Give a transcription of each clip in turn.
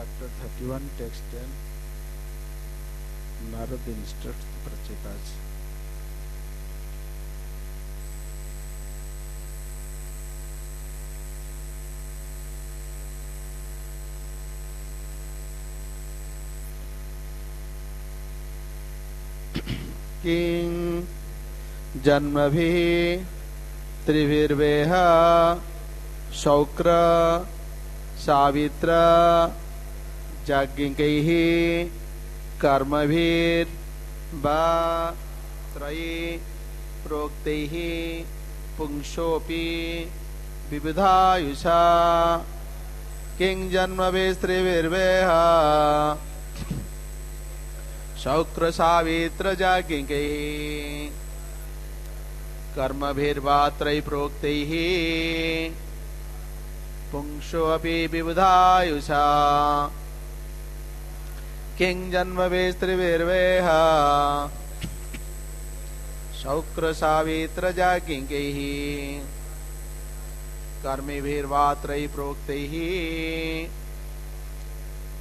Chapter 31, Text 10. Narad instructs Prachetas. किं जन्मभिः त्रिभिर्वेह शौक्र सावित्र जाज्ञिकैः कर्मभिर्वा त्रयी प्रोक्तैः पुंसोऽपि विविधायुषा किं जन्मभिस्त्रिभिर्वेह शौक्र सावित्र जाज्ञिकैः कर्मभिर्वा त्रयी प्रोक्तैः पुंसोऽपि विविधायुषा किं जन्मभिस्त्रिभिर्वेह शौक्र सावित्र जाज्ञिकैः कर्मभिर्वा त्रयी प्रोक्तैः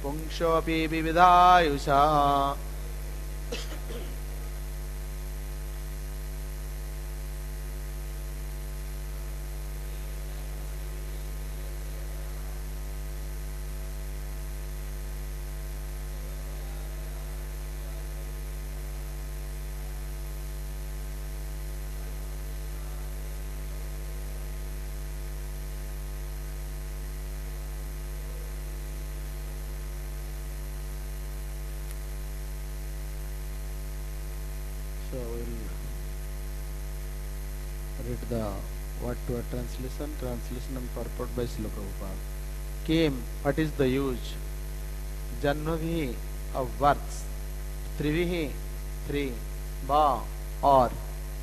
पुंसोऽपि विविधायुषा So we'll read the word-to-word translation and purport by Srila Prabhupada. Kim, what is the use? Janmavi of births, Trivihi, three, Va or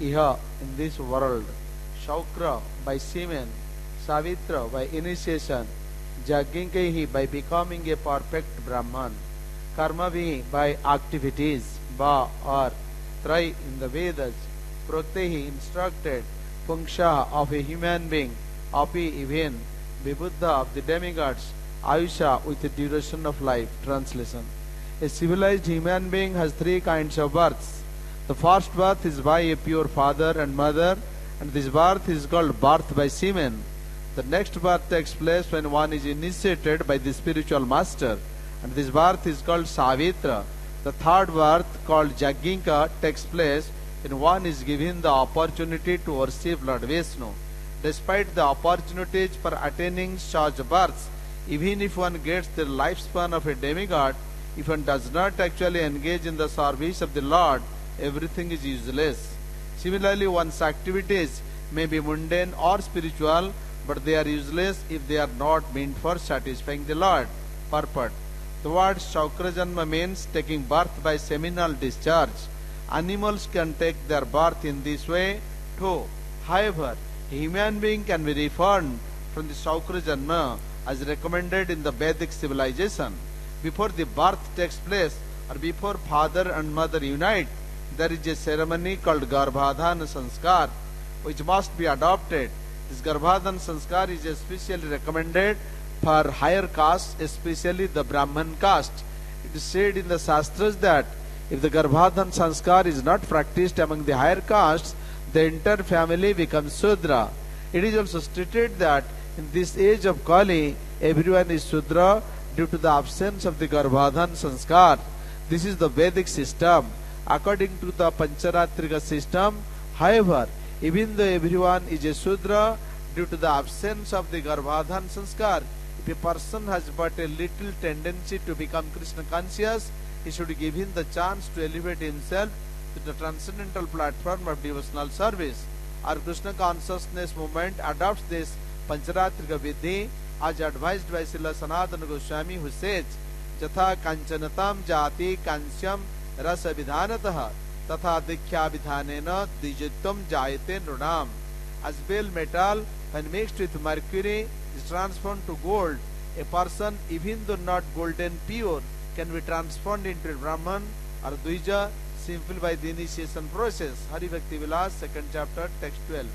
Iha in this world, Shaukra by semen, Savitra by initiation, Jagginkehi by becoming a perfect Brahman, Karmavi by activities, Va or Trai in the Vedas, Proktehi instructed, Punksha of a human being, Api even, Vibuddha of the demigods, Ayusha with the duration of life. Translation. A civilized human being has three kinds of births. The first birth is by a pure father and mother, and this birth is called birth by semen. The next birth takes place when one is initiated by the spiritual master, and this birth is called Savitra. The third birth, called Jagginka, takes place when one is given the opportunity to worship Lord Vishnu. Despite the opportunities for attaining such births, even if one gets the lifespan of a demigod, if one does not actually engage in the service of the Lord, everything is useless. Similarly, one's activities may be mundane or spiritual, but they are useless if they are not meant for satisfying the Lord. Purport. The word Shaukrajanma means taking birth by seminal discharge. Animals can take their birth in this way too. However, a human being can be reformed from the Shaukrajanma as recommended in the Vedic civilization. Before the birth takes place or before father and mother unite, there is a ceremony called Garbhadhan Sanskar which must be adopted. This Garbhadhan Sanskar is especially recommended for higher castes, especially the Brahman caste. It is said in the Shastras that if the Garbhadhan Sanskar is not practiced among the higher castes, the entire family becomes Sudra. It is also stated that in this age of Kali, everyone is Sudra due to the absence of the Garbhadhan Sanskar. This is the Vedic system. According to the Pancharatrika system, however, even though everyone is a Sudra, due to the absence of the Garbhadhan Sanskar, if a person has but a little tendency to become Krishna conscious, he should give him the chance to elevate himself to the transcendental platform of devotional service. Our Krishna consciousness movement adopts this Pancharatrika Vidhi as advised by Srila Sanatana Goswami, who says, Jatha Kanchanatam Jati Kansyam Rasa Vidhanatah Tatha Dikhya Vidhanena Dijittam Jayate Nrunam. As bell metal, when mixed with mercury, is transformed to gold. A person, even though not golden pure, can be transformed into a Brahman or Dvija simply by the initiation process. Hari Bhakti Vilas, 2nd chapter, text 12.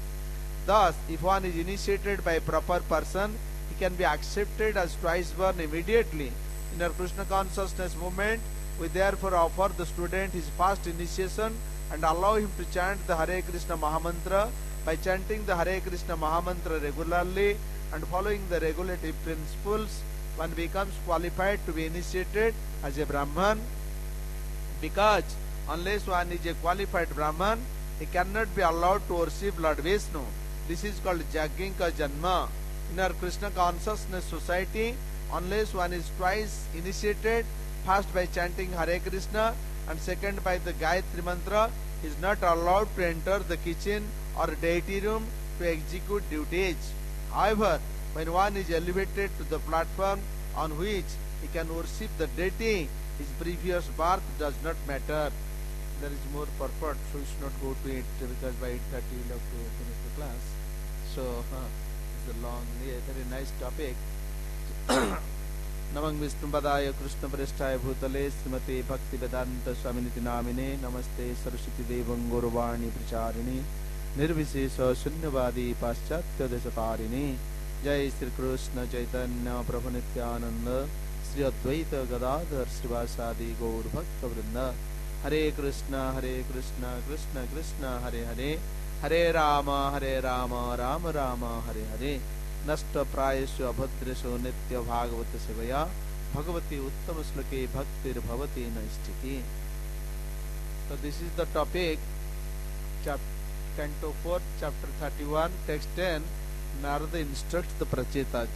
Thus, if one is initiated by a proper person, he can be accepted as twice born immediately. In our Krishna consciousness movement, we therefore offer the student his first initiation and allow him to chant the Hare Krishna Mahamantra. By chanting the Hare Krishna Mahamantra regularly and following the regulative principles, one becomes qualified to be initiated as a Brahman, because unless one is a qualified Brahman, he cannot be allowed to worship Lord Vishnu. This is called Jagging Ka Janma. In our Krishna consciousness society, unless one is twice initiated, first by chanting Hare Krishna and second by the Gayatri Mantra, he is not allowed to enter the kitchen or deity room to execute duties. However, when one is elevated to the platform on which he can worship the deity, his previous birth does not matter. There is more purport, so we should not go to it because by 8:30 we will have to finish the class. So it's a long, very nice topic. नमं विष्णुपदाय कृष्णप्रेष्ठाय भूतले श्रीमते भक्तिवेदांत स्वामिनिति नामिने नमस्ते सरस्वती देवं गौरवाणी प्रचारिणे निर्विशेष शून्यवादी पाश्चात्य देशतारिणे जय श्री कृष्ण चैतन्य प्रभु नित्यानंद श्री अद्वैत गदाधर श्रीवासादि गौर भक्त वृंद हरे कृष्ण कृष्ण कृष्ण हरे हरे हरे राम राम राम हरे हरे नष्ट प्रायेषु अभद्रेषु नित्य भागवत सेवया भगवती उत्तम श्लोके भक्तिर्भवति नैष्ठिकी. So this is the topic, Canto 4, Chapter 31, Text 10. Narada instructs the Prachetas.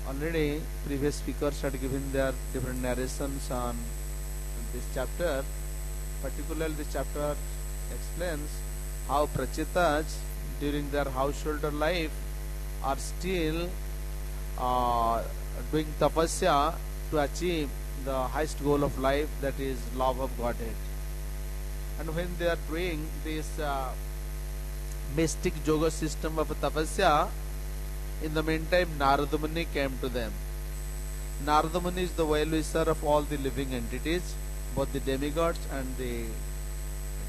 Already previous speakers had given their different narrations on this chapter. Particularly this chapter explains how Prachetas during their householder life are still doing tapasya to achieve the highest goal of life, that is love of Godhead. And when they are doing this mystic yoga system of tapasya, in the meantime Narada Muni came to them. Narada Muni is the well-wisher of all the living entities, both the demigods and the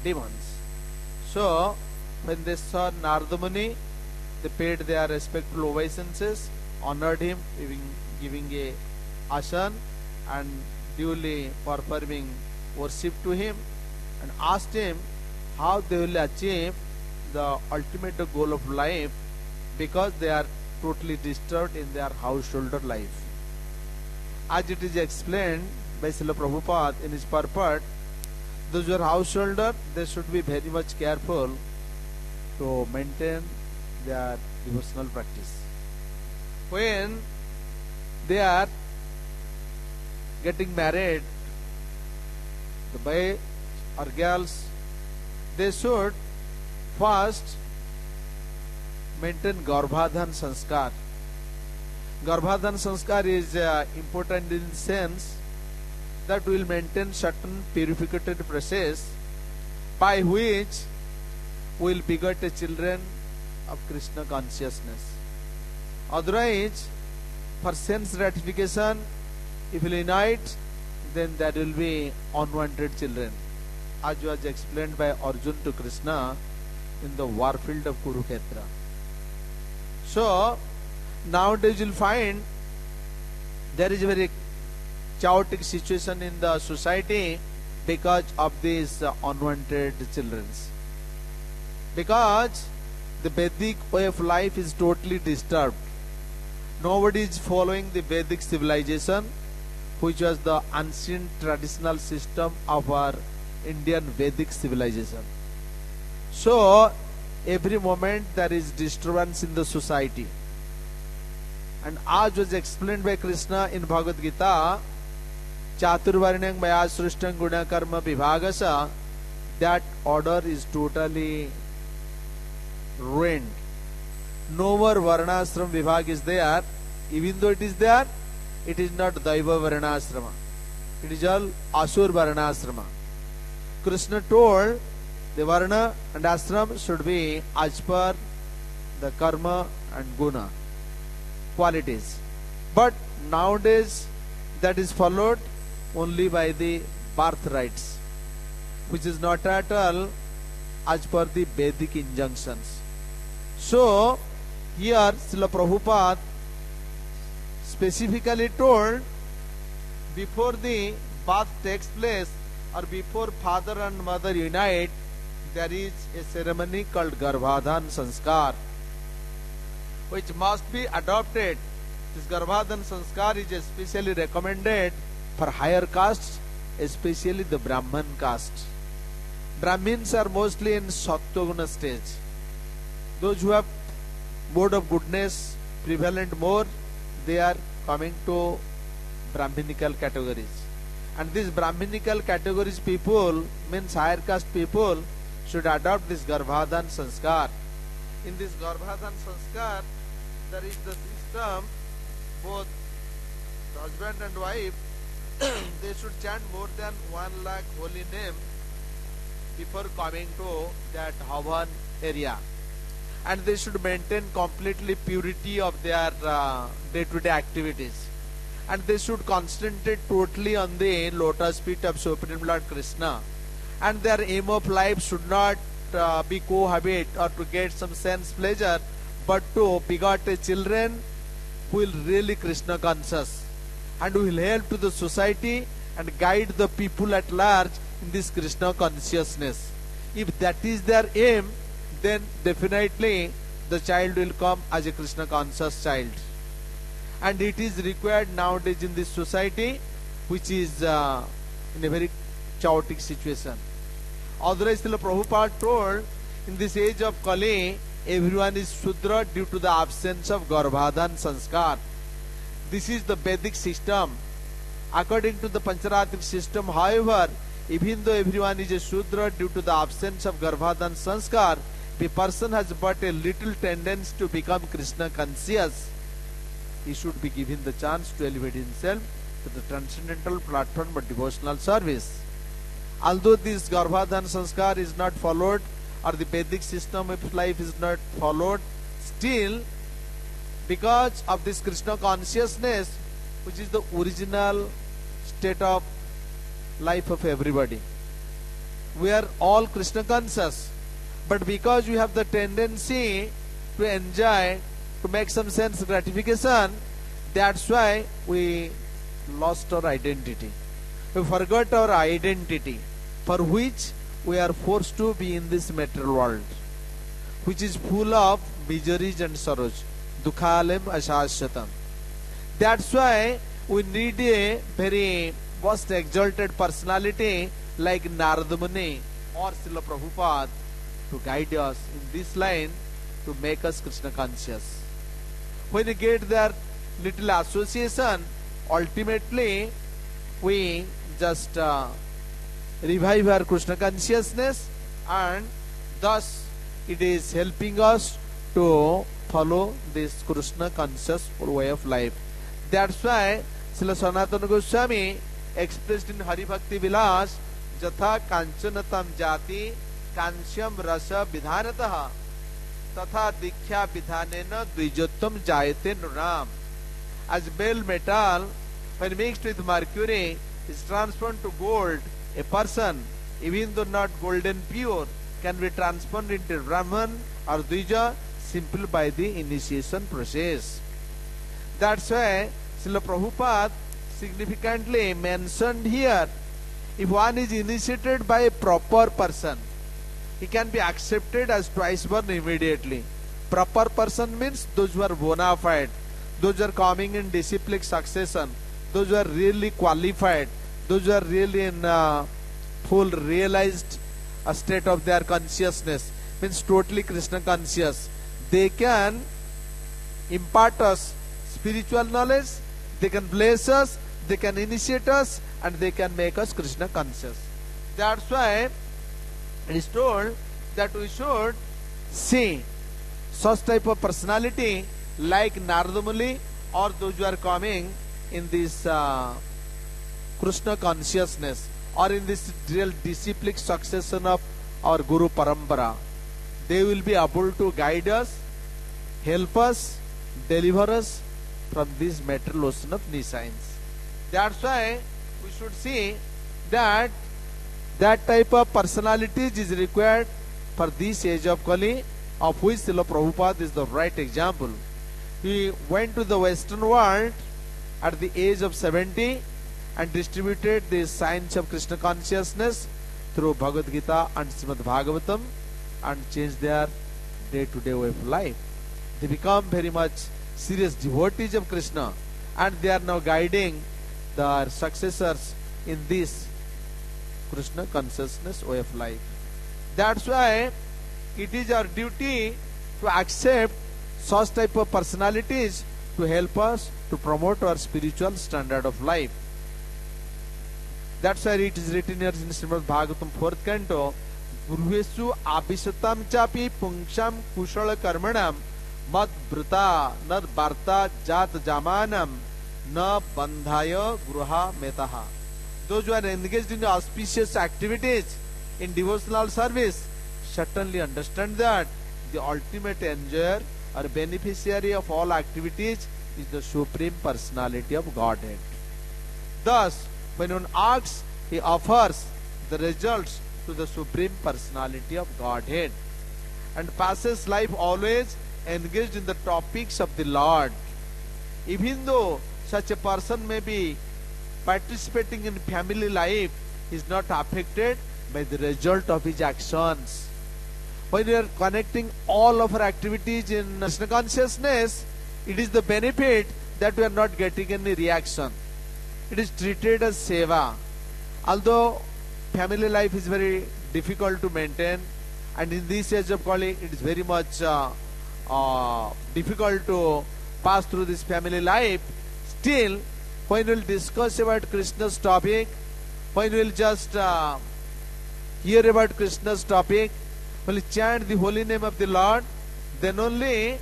demons. So when they saw Narada Muni, they paid their respectful obeisances, honored him, giving a asana and duly performing worship to him, and asked him how they will achieve the ultimate goal of life, because they are totally disturbed in their householder life. As it is explained by Srila Prabhupada in his purport, those who are householder, they should be very much careful to maintain their devotional practice. When they are getting married, the boy or girls, they should first maintain Garbhadhan Sanskar. Garbhadhan Sanskar is important in the sense that will maintain certain purificated process by which will beget the children of Krishna consciousness. Otherwise, for sense gratification, if you unite, then there will be unwanted children, as was explained by Arjun to Krishna in the war field of Kurukshetra. So nowadays you will find there is a very chaotic situation in the society because of these unwanted children. Because the Vedic way of life is totally disturbed. Nobody is following the Vedic civilization, which was the ancient traditional system of our Indian Vedic civilization. So every moment there is disturbance in the society. And as was explained by Krishna in Bhagavad Gita, Chaturvarnyang Maya Srishtam Guna Karma Vibhagasa, that order is totally ruined. No more Varnashram Vibhag is there. Even though it is there, it is not Daiva Varnashrama. It is all Asur Varnashrama. Krishna told the Varna and Ashram should be as per the karma and guna qualities. But nowadays that is followed only by the birthrights, which is not at all as per the Vedic injunctions. So here Srila Prabhupada specifically told before the birth takes place or before father and mother unite, there is a ceremony called Garbhadhan Sanskar, which must be adopted. This Garbhadhan Sanskar is especially recommended for higher castes, especially the Brahman caste. Brahmins are mostly in Sattva stage. Those who have mode of goodness prevalent more, they are coming to Brahminical categories. And these Brahminical categories people, means higher caste people, should adopt this Garbhadhan Sanskar. In this Garbhadhan Sanskar, there is the system, both the husband and wife, they should chant more than 1 lakh holy name before coming to that Havan area. And they should maintain completely purity of their day-to-day activities. And they should concentrate totally on the lotus feet of Supreme Lord Krishna. And their aim of life should not be cohabit or to get some sense pleasure, but to begot a children who will really Krishna conscious and who will help to the society and guide the people at large in this Krishna consciousness. If that is their aim, then definitely the child will come as a Krishna conscious child. And it is required nowadays in this society, which is in a very chaotic situation. Otherwise, Srila Prabhupada told, in this age of Kali, everyone is Shudra due to the absence of Garbhadhan Sanskar. This is the Vedic system. According to the Pancharatric system, however, even though everyone is a Shudra due to the absence of Garbhadhan Sanskar, the person has but a little tendency to become Krishna conscious. He should be given the chance to elevate himself to the transcendental platform of devotional service. Although this Garbhadhan Sanskar is not followed, or the Vedic system of life is not followed, still, because of this Krishna consciousness, which is the original state of life of everybody, we are all Krishna conscious. But because we have the tendency to enjoy, to make some sense gratification, that's why we lost our identity. We forgot our identity, for which we are forced to be in this material world, which is full of miseries and sorrows. Dukhalem ashashyatam. That's why we need a very most exalted personality like Narada Muni or Srila Prabhupada to guide us in this line to make us Krishna conscious. When we get their little association, ultimately we just revive our Krishna consciousness, and thus it is helping us to follow this Krishna conscious way of life. That's why Srila Sanatana Goswami expressed in Hari Bhakti Vilas, Jatha Kanchanatam Jati Kanchyam Rasa Vidhanataha Tatha Dikhya Vidhanena Dvijottam Jayate Nuram. As bell metal, when mixed with mercury, is transformed to gold, a person, even though not golden pure, can be transformed into Brahman or Dvija simply by the initiation process. That's why Srila Prabhupada significantly mentioned here, if one is initiated by a proper person, he can be accepted as twice born immediately. Proper person means those who are bona fide, those who are coming in disciplic succession, those who are really qualified, those who are really in full realized state of their consciousness, means totally Krishna conscious. They can impart us spiritual knowledge, they can bless us, they can initiate us, and they can make us Krishna conscious. That's why it is told that we should see such type of personality like Narada Muni or those who are coming in this Krishna consciousness or in this real disciplic succession of our Guru Parampara. They will be able to guide us, help us, deliver us from this material ocean of nescience. That's why we should see that that type of personalities is required for this age of Kali, of which Srila Prabhupada is the right example. He went to the Western world at the age of 70 and distributed the science of Krishna consciousness through Bhagavad Gita and Srimad Bhagavatam and changed their day-to-day way of life. They become very much serious devotees of Krishna, and they are now guiding their successors in this Krishna consciousness way of life. That's why it is our duty to accept such type of personalities to help us to promote our spiritual standard of life. That's why it is written here in Srimad Bhagavatam 4th canto, Gurvesu abhisatam chapi pungsham kushal karmanam mad bruta nad barta jat jamanam na bandhaya gruha metaha. Those who are engaged in auspicious activities in devotional service certainly understand that the ultimate enjoyer or beneficiary of all activities is the Supreme Personality of Godhead. Thus, when one asks, he offers the results to the Supreme Personality of Godhead and passes life always engaged in the topics of the Lord. Even though such a person may be participating in family life, he is not affected by the result of his actions. When we are connecting all of our activities in Krishna consciousness, it is the benefit that we are not getting any reaction. It is treated as seva. Although family life is very difficult to maintain, and in this age of Kali, it is very much difficult to pass through this family life. Still, when we will discuss about Krishna's topic, when we will just hear about Krishna's topic, when we chant the holy name of the Lord, then only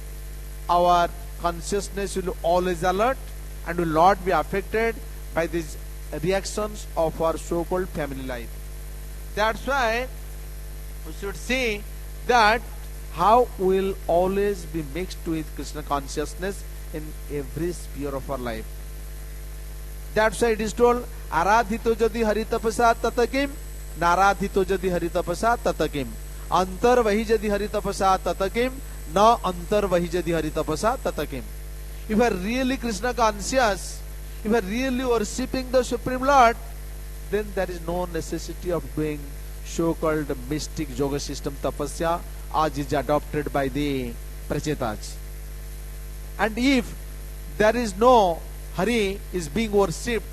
our consciousness will always alert and will not be affected by these reactions of our so-called family life. That's why we should see that how we will always be mixed with Krishna consciousness in every sphere of our life. That's why it is told, Aradhito jadi haritapasa tatakim, naradhito jadi haritapasa tatakim. Antar vahi jadi haritapasa tatakim, na antar vahi jadi haritapasa tatakim. If you are really Krishna conscious, if you are really worshipping the Supreme Lord, then there is no necessity of doing so-called mystic yoga system tapasya as is adopted by the Prachetas. And if there is no Hari is being worshipped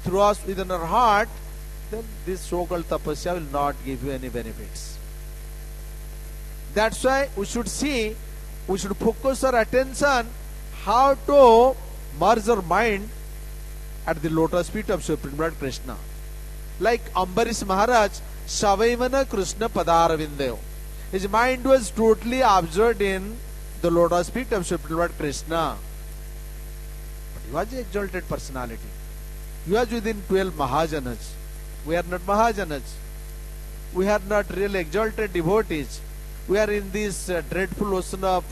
through us within our heart, then this so-called tapasya will not give you any benefits. That's why we should see, we should focus our attention how to merge our mind at the lotus feet of Supreme Lord Krishna. Like Ambarish Maharaj, Savaivana Krishna Padaravindev. His mind was totally absorbed in the lotus feet of Supreme Lord Krishna. But he was an exalted personality. He was within 12 Mahajanas. We are not Mahajanas. We are not really exalted devotees. We are in this dreadful ocean of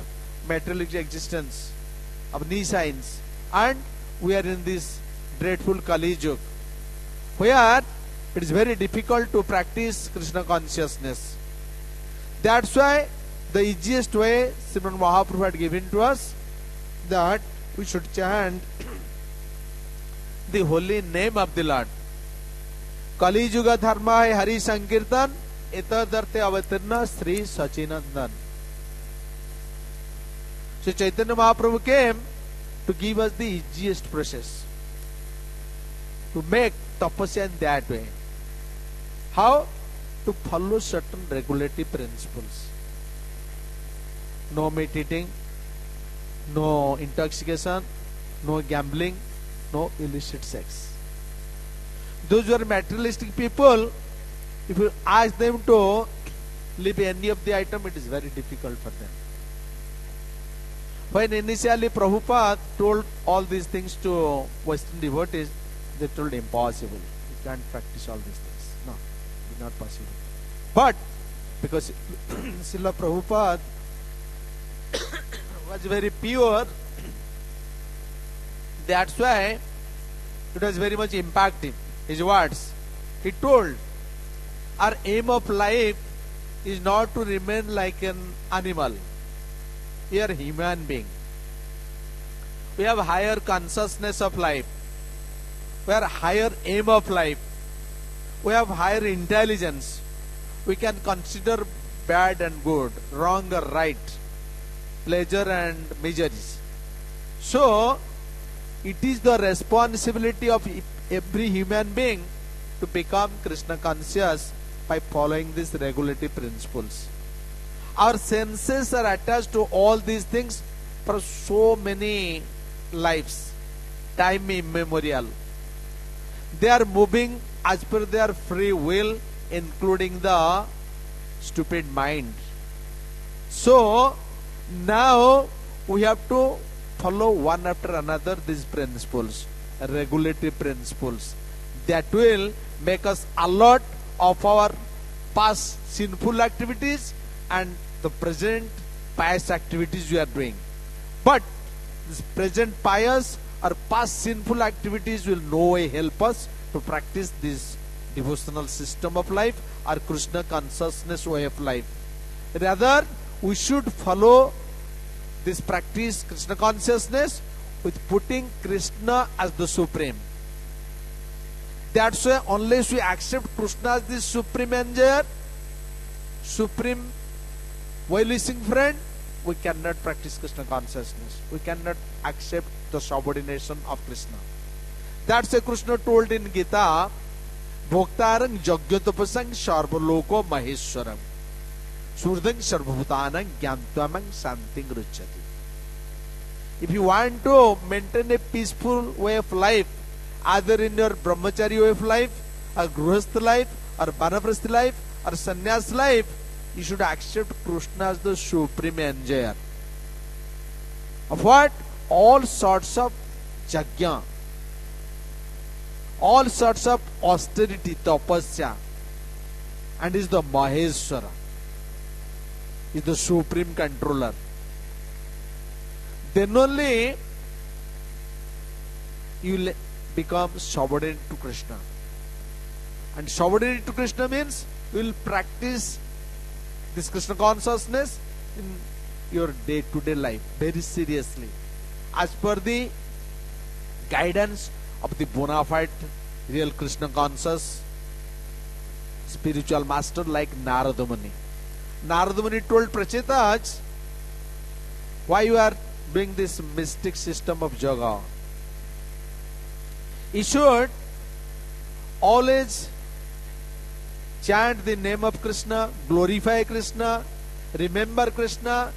materialistic existence, of nescience, and we are in this dreadful Kali Yuga, where it is very difficult to practice Krishna consciousness. That's why the easiest way Srimad Mahaprabhu had given to us, that we should chant the holy name of the Lord. Kali Yuga Dharma hai Hari Sankirtan, etadarte avatirna Sri Sachinandan. So Chaitanya Mahaprabhu came to give us the easiest process to make tapasya in that way. How? To follow certain regulative principles. No meat eating, no intoxication, no gambling, no illicit sex. Those who are materialistic people, if you ask them to leave any of the item, it is very difficult for them. When initially Prabhupada told all these things to Western devotees, they told impossible. You can't practice all these things. No, it's not possible. But because Srila Prabhupada was very pure, that's why it was very much impacting. His words, he told, our aim of life is not to remain like an animal. We are human being. We have higher consciousness of life. We have higher aim of life. We have higher intelligence. We can consider bad and good, wrong or right, pleasure and miseries. So, it is the responsibility of every human being to become Krishna conscious by following these regulative principles. Our senses are attached to all these things for so many lives, time immemorial. They are moving as per their free will, including the stupid mind. So, now we have to follow one after another these principles, regulative principles, that will make us alert of our past sinful activities and the present pious activities we are doing. But this present pious or past sinful activities will no way help us to practice this devotional system of life or Krishna consciousness way of life. Rather, we should follow this practice, Krishna consciousness, with putting Krishna as the supreme. That's why unless we accept Krishna as the supreme enjoyer, supreme well-wishing friend, we cannot practice Krishna consciousness. We cannot accept the subordination of Krishna. That's why Krishna told in Gita, Bhoktarang Jagyatapasang Sarvaloko Maheshwaram Surdang Sarvabhutanang Gyantvamang Santing Ruchati. If you want to maintain a peaceful way of life, either in your brahmachari way of life, or grihastha life, or banaprasthi life, or sannyas life, you should accept Krishna as the supreme enjoyer of what? All sorts of jagya, all sorts of austerity, tapasya, and is the Maheshwara, is the supreme controller. Then only you will become subordinate to Krishna. And subordinate to Krishna means you will practice this Krishna consciousness in your day-to-day life very seriously, as per the guidance of the bona fide real Krishna conscious spiritual master like Narada Muni. Narada Muni told Prachetas, why you are doing this mystic system of yoga? You should always chant the name of Krishna, glorify Krishna, remember Krishna,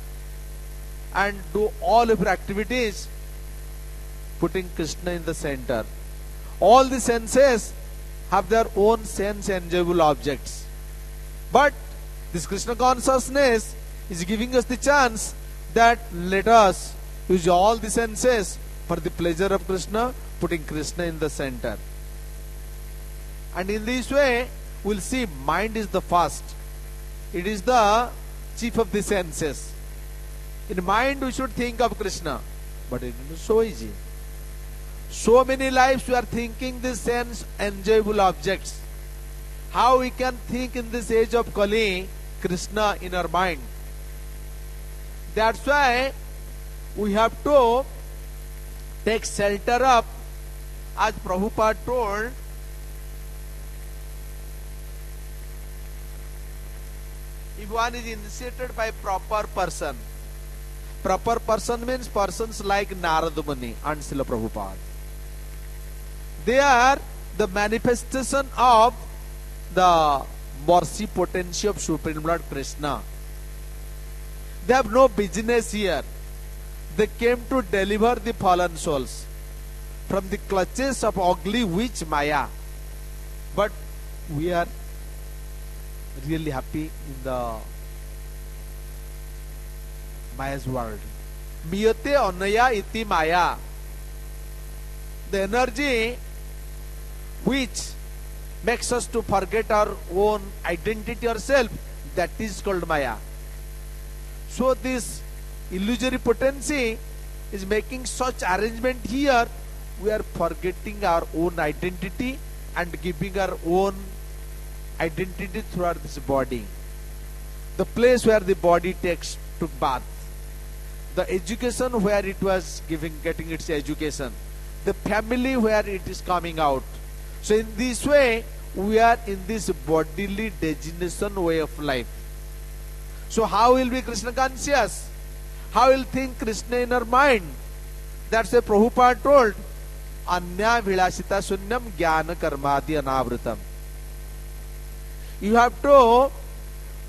and do all of your activities putting Krishna in the center. All the senses have their own sense enjoyable objects. But this Krishna consciousness is giving us the chance that let us use all the senses for the pleasure of Krishna, putting Krishna in the center. And in this way, we'll see mind is the first. It is the chief of the senses. In mind, we should think of Krishna. But it is so easy. So many lives we are thinking the sense enjoyable objects. How we can think in this age of Kali, Krishna in our mind? That's why we have to take shelter up, as Prabhupada told, if one is initiated by proper person. Proper person means persons like Narada Muni and Srila Prabhupada. They are the manifestation of the mercy potency of Supreme Lord Krishna. They have no business here. They came to deliver the fallen souls from the clutches of ugly witch Maya. But we are really happy in the Maya's world. Miyate anaya iti Maya. The energy which makes us to forget our own identity or self, that is called Maya. So this illusory potency is making such arrangement here, we are forgetting our own identity and giving our own identity throughout this body. The place where the body took bath. The education where it was getting its education. the family where it is coming out. So in this way, we are in this bodily designation way of life. So how will be Krishna conscious? How will think Krishna in our mind? That's why Prabhupada told, Anya Vilasita Sunyam Jnana Karmadi Anavritam. You have to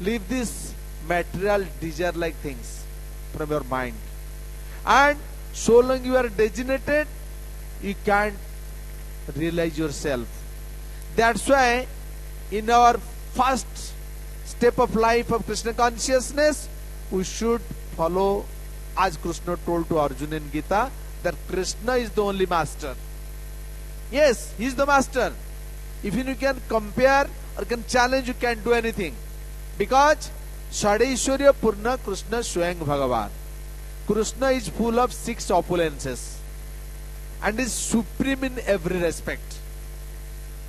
leave this material desire like things from your mind. And so long you are designated, you can't realize yourself. That's why in our first step of life of Krishna consciousness, we should follow, as Krishna told to Arjuna in Gita, that Krishna is the only master. Yes, he is the master. If you can compare or can challenge, you can do anything. Because Shadaishwarya Purna Krishna Swayam Bhagavan. Krishna is full of 6 opulences and is supreme in every respect.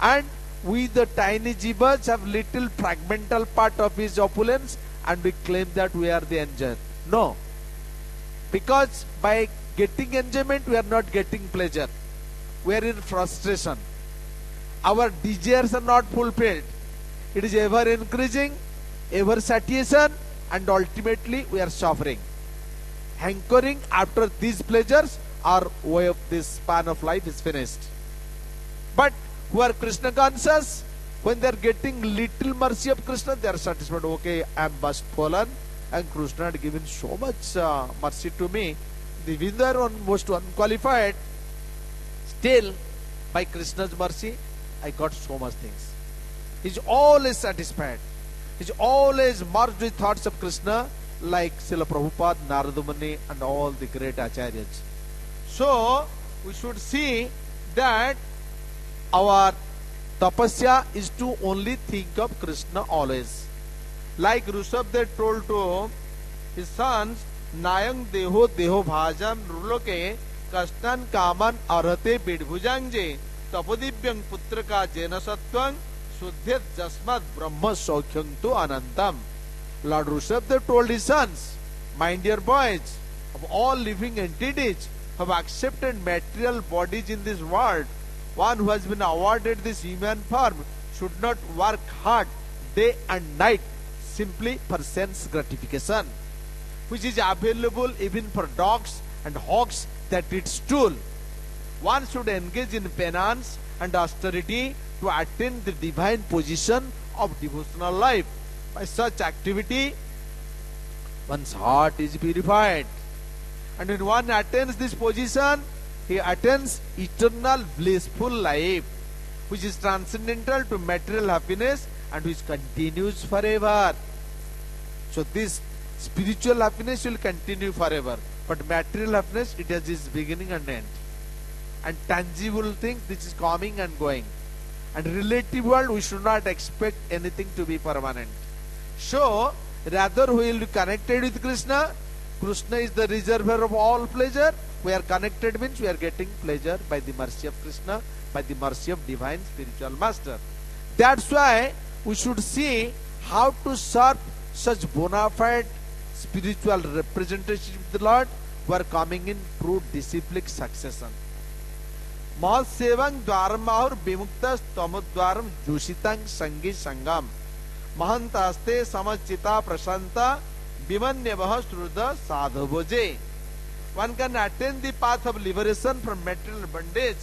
And we the tiny jivas have little fragmental part of his opulence and we claim that we are the enjoyer. No. Because by getting enjoyment, we are not getting pleasure. We are in frustration. Our desires are not fulfilled. It is ever increasing, ever satiation, and ultimately we are suffering. Hankering after these pleasures, our way of this span of life is finished. But who are Krishna conscious, when they are getting little mercy of Krishna, they are satisfied. Okay, I am just fallen, and Krishna had given so much mercy to me. Even though they are most unqualified, still by Krishna's mercy, I got so much things. He is always satisfied. He is always merged with thoughts of Krishna, like Srila Prabhupada, Narada Muni, and all the great acharyas. So we should see that our tapasya is to only think of Krishna always. Like Rushabdev told to his sons, Nayang deho deho bhajam ruloke kastan kaman arhate bidbhujangje tapodivyang putraka jena sattvam suddhyat jasmat brahma saukhyang tu anantam. Lord Rushabdev told his sons, my dear boys, of all living entities who have accepted material bodies in this world, one who has been awarded this human form should not work hard day and night simply for sense gratification, which is available even for dogs and hogs that eat stool. One should engage in penance and austerity to attain the divine position of devotional life. By such activity, one's heart is purified. And when one attains this position, he attains eternal blissful life, which is transcendental to material happiness and which continues forever. So this spiritual happiness will continue forever, but material happiness, it has its beginning and end. And tangible things, this is coming and going. And relative world, we should not expect anything to be permanent. So rather we will be connected with Krishna. Krishna is the reservoir of all pleasure. We are connected means we are getting pleasure by the mercy of Krishna, by the mercy of divine spiritual master. That's why we should see how to serve such bona fide spiritual representation of the Lord who are coming in through disciplic succession. Mahasevang dvaramahur vimuktas tamudvaram jushitang sangi sangam mahantaste samachita prashanta vimanyavah shrudha sadhavoje. One can attain the path of liberation from material bondage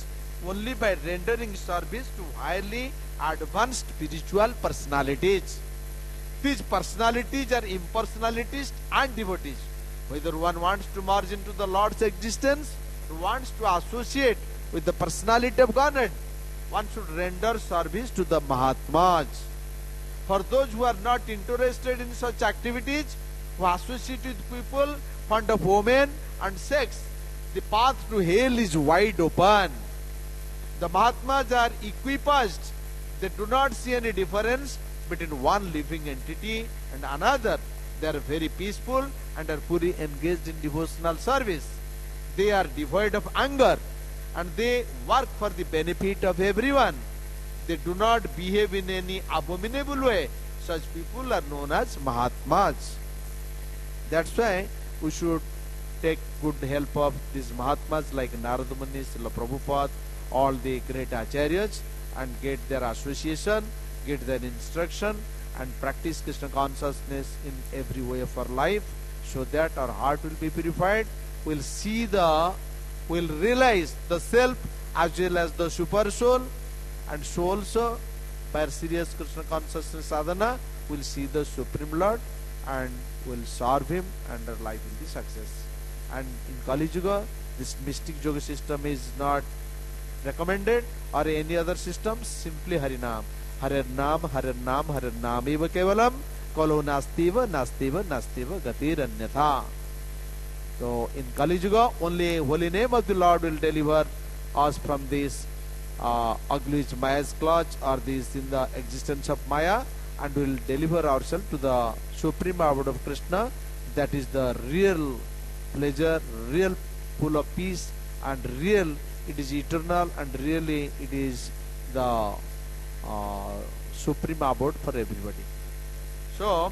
only by rendering service to highly advanced spiritual personalities. These personalities are impersonalists and devotees. Whether one wants to merge into the Lord's existence or wants to associate with the personality of Godhead, one should render service to the Mahatmas. For those who are not interested in such activities, who associate with people fond of women and sex, the path to hell is wide open. The Mahatmas are equipped. They do not see any difference between one living entity and another. They are very peaceful and are fully engaged in devotional service. They are devoid of anger and they work for the benefit of everyone. They do not behave in any abominable way. Such people are known as Mahatmas. That's why we should take good help of these Mahatmas like Narada Muni, Srila Prabhupada, all the great acharyas, and get their association, get their instruction, and practice Krishna consciousness in every way of our life, so that our heart will be purified. We'll realize the self as well as the super soul, and so also by serious Krishna consciousness sadhana, we'll see the Supreme Lord and will serve him, and our life will be success. And in Kali Yuga, this mystic yoga system is not recommended, or any other system. Simply Harinam, Harinam, Harinam, Harinam eva kevalam, kalo nastiva, nastiva, nastiva, gatir anyatha. So in Kali Yuga, only holy name of the Lord will deliver us from this ugly Maya's clutch, or this in the existence of Maya, and will deliver ourselves to the supreme abode of Krishna. That is the real pleasure, real full of peace, and real it is eternal, and really it is the supreme abode for everybody. So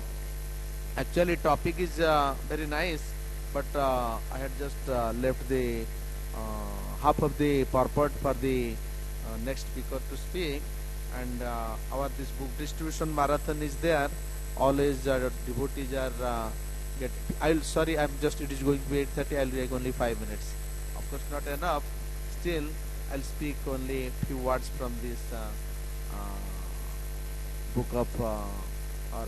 actually topic is very nice, but I had just left the half of the purport for the next speaker to speak, and our this book distribution marathon is there. Always devotees are sorry, I'm just, it is going to be 8:30. I'll take only 5 minutes. Of course, not enough. Still, I'll speak only few words from this book of our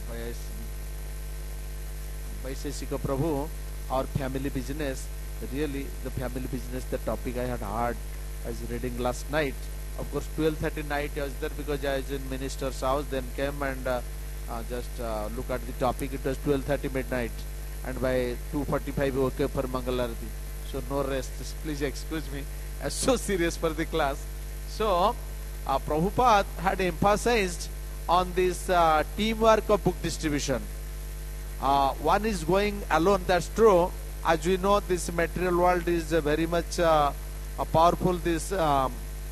Vaiseshika Prabhu, our family business. Really, the family business, the topic I had heard, I was reading last night. Of course, 12:30 night I was there because I was in minister's house. Then came and just look at the topic. It was 12:30 midnight, and by 2:45 okay for Mangalarati. So no rest. Please excuse me. I was so serious for the class. So Prabhupada had emphasized on this teamwork of book distribution. One is going alone. That's true. As we know, this material world is very much powerful. This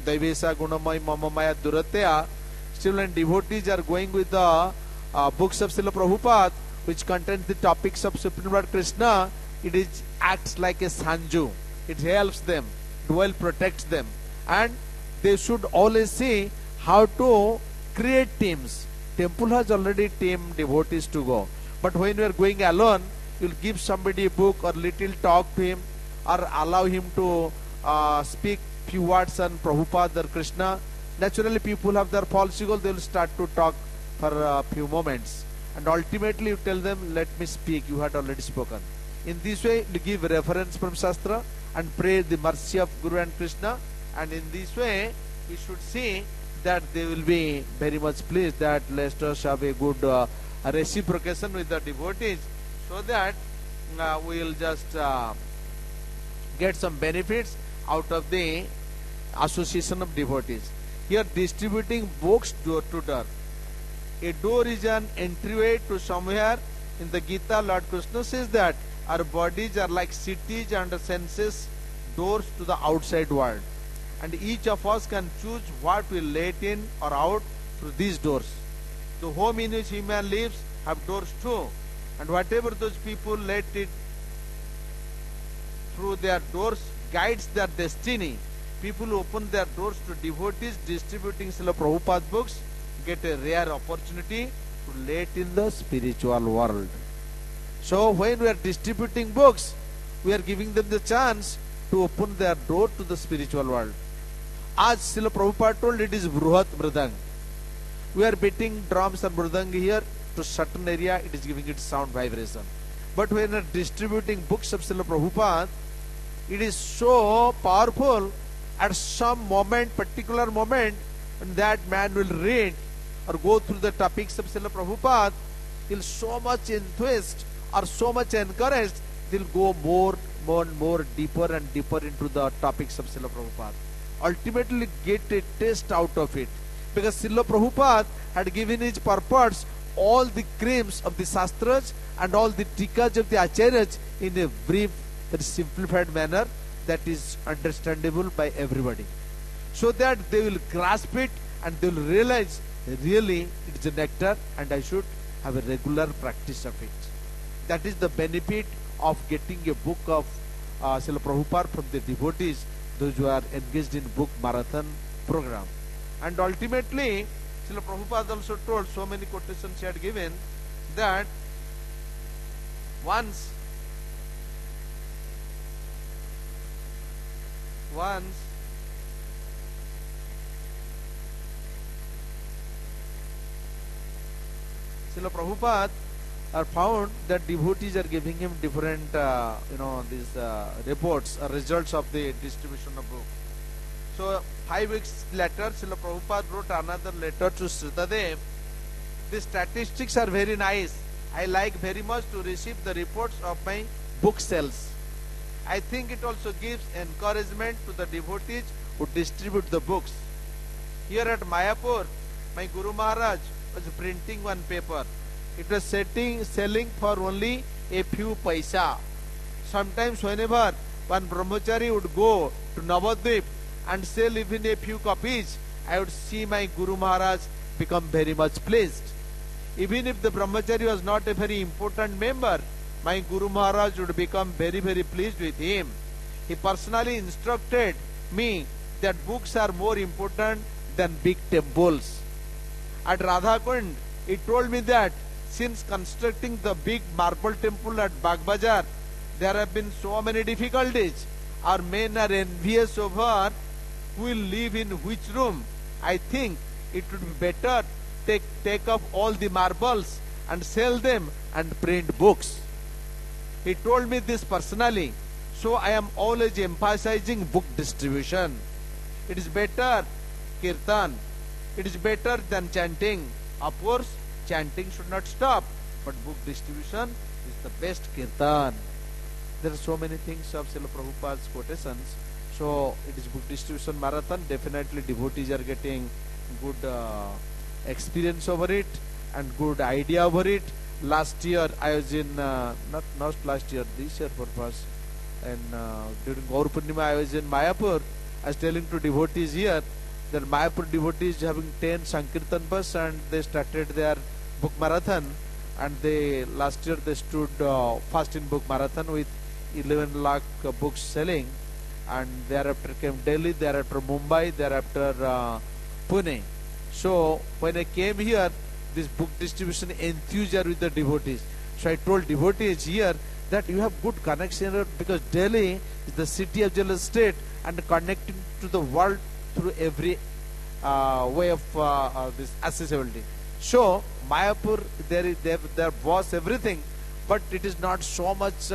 Daivesa Gunamaya Mamamaya Duratya. Still, when devotees are going with the books of Srila Prabhupada, which contains the topics of Supreme Lord Krishna, it acts like a sanju. It helps them, well protects them, and they should always see how to create teams. Temple has already team devotees to go, but when you are going alone, you'll give somebody a book or little talk to him, or allow him to speak few words on Prabhupada or Krishna. Naturally, people have their false ego. They will start to talk for a few moments, and ultimately you tell them, let me speak, you had already spoken. In this way, you give reference from Shastra and pray the mercy of Guru and Krishna, and in this way we should see that they will be very much pleased that let us have a good reciprocation with the devotees, so that we will just get some benefits out of the association of devotees. Here, distributing books door to door. A door is an entryway to somewhere. In the Gita, Lord Krishna says that our bodies are like cities and senses, doors to the outside world, and each of us can choose what we let in or out through these doors. The home in which human lives have doors too, and whatever those people let it through their doors guides their destiny. People who open their doors to devotees distributing Srila Prabhupada's books get a rare opportunity to let in the spiritual world. So when we are distributing books, we are giving them the chance to open their door to the spiritual world. As Srila Prabhupada told, it is Bruhat Mridang. We are beating drums and mridang here to certain area, it is giving it sound vibration. But when we are distributing books of Srila Prabhupada, it is so powerful. At some moment, particular moment, when that man will read or go through the topics of Srila Prabhupada, he'll so much enthused or so much encouraged, they'll go more deeper and deeper into the topics of Srila Prabhupada. Ultimately get a taste out of it. Because Srila Prabhupada had given his purports all the creams of the Shastras and all the tikas of the Acharyas in a brief, very simplified manner that is understandable by everybody, so that they will grasp it and they will realize really it is a nectar and I should have a regular practice of it. That is the benefit of getting a book of Srila Prabhupada from the devotees, those who are engaged in book marathon program. And ultimately, Srila Prabhupada also told, so many quotations he had given, that once Srila Prabhupada found that devotees are giving him different, these reports or results of the distribution of book. So 5 weeks later, Srila Prabhupada wrote another letter to Sritadev. The statistics are very nice. I like very much to receive the reports of my book sales. I think it also gives encouragement to the devotees who distribute the books. Here at Mayapur, my Guru Maharaj was printing one paper. It was selling for only a few paisa. Sometimes whenever one brahmachari would go to Navadvip and sell even a few copies, I would see my Guru Maharaj become very much pleased. Even if the brahmachari was not a very important member, my Guru Maharaj would become very, very pleased with him. He personally instructed me that books are more important than big temples. At Radhakund, he told me that since constructing the big marble temple at Bagbazar, there have been so many difficulties. Our men are envious over who will live in which room. I think it would be better take up all the marbles and sell them and print books. He told me this personally. So I am always emphasizing book distribution. It is better kirtan. It is better than chanting. Of course, chanting should not stop, but book distribution is the best kirtan. There are so many things of Srila Prabhupada's quotations. So it is book distribution marathon. Definitely devotees are getting good experience over it and good idea over it. Last year I was in, not last year, this year purpose, and during Gaur Purnima I was in Mayapur. I was telling to devotees here that Mayapur devotees having 10 Sankirtan bus and they started their book marathon, and they last year they stood first in book marathon with 11 lakh books selling, and thereafter came Delhi, thereafter Mumbai, thereafter Pune. So when I came here, this book distribution enthused with the devotees. So I told devotees here that you have good connection because Delhi is the city of Jal state and connecting to the world through every way of this accessibility. So Mayapur, there was everything, but it is not so much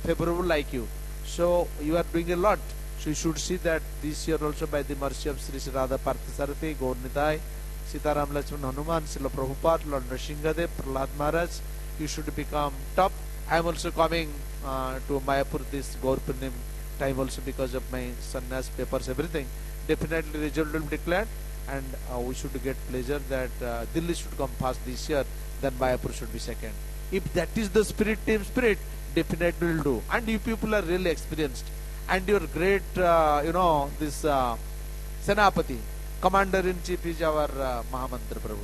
favorable like you. So you are doing a lot. So you should see that this year also, by the mercy of Sri Radha Parthasarathi, Gaur Nitai, Sitaram Lakshman Hanuman, Srila Prabhupada, Lord Nrsingadev, Prahlad Maharaj, you should become top. I am also coming to Mayapur this Gaur Purnim time also because of my sannyas papers, everything. Definitely result will be declared, and we should get pleasure that Delhi should come first this year, then Mayapur should be second. If that is the spirit, team spirit, definitely will do. And you people are really experienced. And your great, this Senapati, Commander-in-Chief is our Mahamantra Prabhu.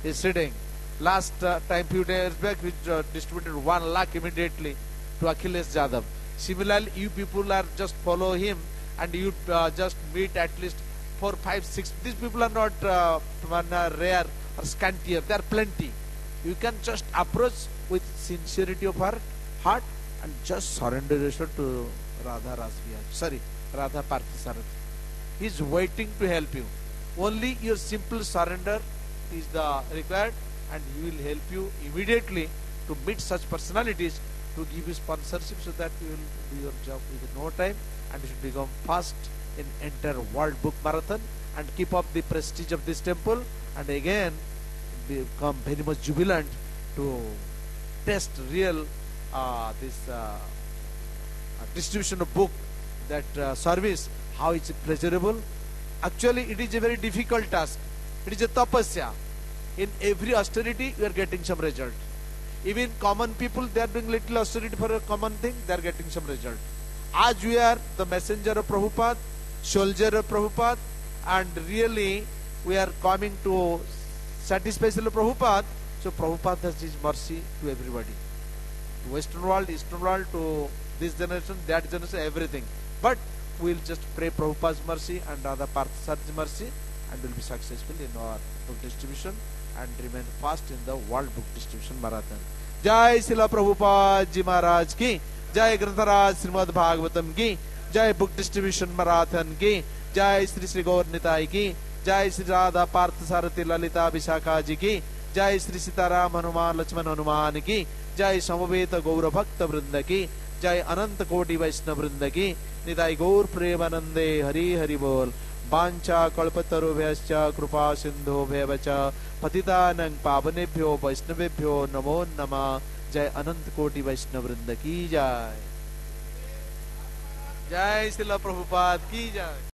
He is sitting. Last time, few days back, we distributed 1 lakh immediately to Akhilesh Jadhav. Similarly, you people are just follow him and you just meet at least 4, 5, 6. These people are not rare or scantier. They are plenty. You can just approach with sincerity of heart and just surrender yourself to Radha Radha Parthasarathi. He is waiting to help you. Only your simple surrender is the required, and he will help you immediately to meet such personalities to give you sponsorship so that you will do your job within no time, and you should become fast in entire world book marathon and keep up the prestige of this temple, and again become very much jubilant to test real distribution of book, that service, how it's pleasurable. Actually, it is a very difficult task. It is a tapasya. In every austerity, we are getting some result. Even common people, they are doing little austerity for a common thing, they are getting some result. As we are the messenger of Prabhupada, soldier of Prabhupada, and really we are coming to satisfy Prabhupada. So Prabhupada has his mercy to everybody. To Western world, Eastern world, to this generation, that generation, everything. But we'll just pray Prabhupada's mercy and Radha Parthasar's mercy, and we'll be successful in our book distribution and remain fast in the world book distribution marathon. जय शिला प्रभुपाद जी महाराज की, जय ग्रंथराज श्रीमद् भागवतम की, जय book distribution marathon की, जय श्री श्री गौर निताई की, जय श्री राधा पार्थ सारथी ललिता विशाखा जी की, जय श्री सीताराम हनुमान लक्ष्मण हनुमान की, जय समवेत गौर भक्त वृंद की, जय अनंत कोटि वैष्णव वृंद की, निताई गौर प्रेमानंदे हरि हरि बोल। वाञ्छा कल्पतरुभ्यश्च कृपा सिन्धुभ्यश्च पतितानां पावनेभ्यो वैष्णवेभ्यो नमो नमः। जय अनंत कोटि वैष्णव वृंद की जय। जय श्रील प्रभुपाद की जय।